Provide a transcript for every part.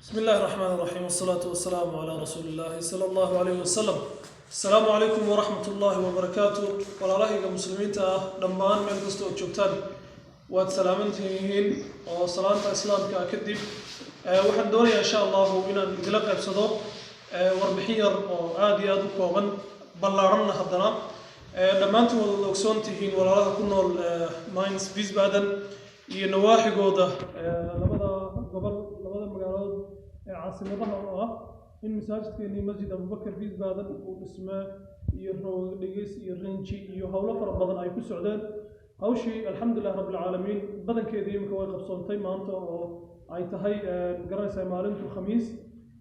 بسم الله الرحمن الرحيم والصلاة والسلام على رسول الله صلى الله عليه وسلم. السلام عليكم ورحمة الله وبركاته. والله كمسلمين دمان من قصة وجبتان وسلامتين وصلاة الإسلام كأكدب واحد دوري إن شاء الله إن نقلق بصدق وربحير عادي أدوكم بلارنا حدنا لما أنتم لوكسونتين والله كنا ماينز فيز بعدن ينواحي جودة لبدا قبل مقالات عاصمتها إن مساجد كني مسجد أبو بكر فيز بعدن واسمه يروح لجيس يرنشي يحاول فرق بدن أيكو سعدان أو شيء الحمد لله رب العالمين بدن كذي مكوي قبصونتي ما أنت أي تهي قرن سيمالين في الخميس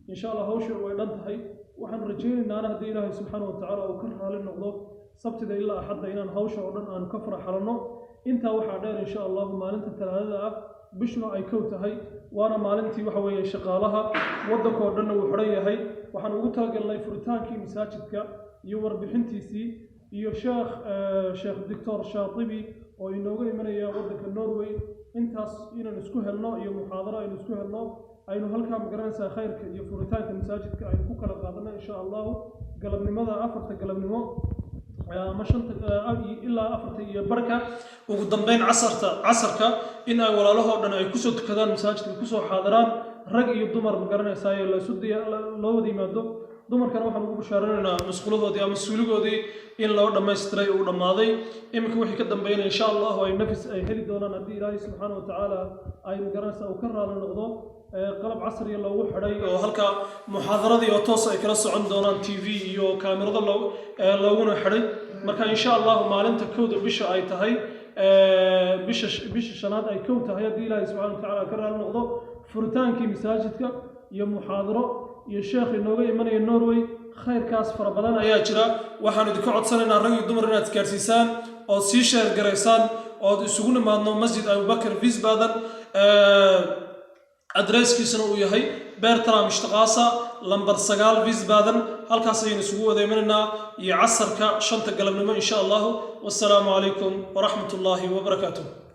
إن شاء الله هوش ويدان تهي وحن رجين إن أنا هدي الله سبحانه وتعالى وكرها للنقض سبت ده إلا أحد إن هوش ودن أن كفر حرنا أنت وحدان إن شاء الله مالنت الثلاثة بشنا أي كوت هاي وأنا مالنتي وحوي شغالها ودك ودنا وحرية هاي وحن وقتها قال لي فرتان كي مساجدك يور بحنتي سي يو شيخ الدكتور شاطبي وينوغي من يا ودك النرويج intaas inaan isku helno iyo muxaadaro aynu isku helno aynu halka magaranaysa khayrka iyo furitaanka masaajidka aynu ku kala qaadano insha Allah galabnimada afarta galabnimo ama shanta ilaa afarta iyo barka ugu dambeyn casarka in ay walaalaho dhan ay ku soo tukadaan masaajidka ku soo xaadiraan rag iyo dumar magaranaysa ay la suudiya loo wada yimaado dumarkana waxaan ugu bashaaranaynaa mas'uuladoodii ama suuligoodii in loo dhameystiray uu dhamaaday imika wixii ka dambeeyay insha Allah ay nafis ay heli doonaan hadii Ilaahay subhanahu wa ta'ala ay magaranaysa uu ka raali noqdo qalab casri ah loogu xiray oo halka muxaadaradii oo toos ay kala socon doonaan TV iyo kaamirada looguna xiray marka insha Allah maalinta kooda bisha ay tahay bisha shanaad ay koow tahay hadii Ilaahay subhanahu wa ta'ala ka raali noqdo furitaankii masaajidka iyo muxaadaro iyo sheekh inooga imanaya Norway khayrkaas fara badan ayaa jira waxaan idinku codsanaynaa rag iyo dumar inaad gaarsiisaan oo sii share gareysaan oo isugu nimaadno masjid Abu Bakr Wiesbaden adresskiisuna uu yahay Bertram Ishtaqasa lambar 9 Wiesbaden halkaas ayaynu isugu wada imanaynaa iyo casarka 5 galabnimo insha Allah wassalaamu calaykum wa rahmatullahi wa barakatuh.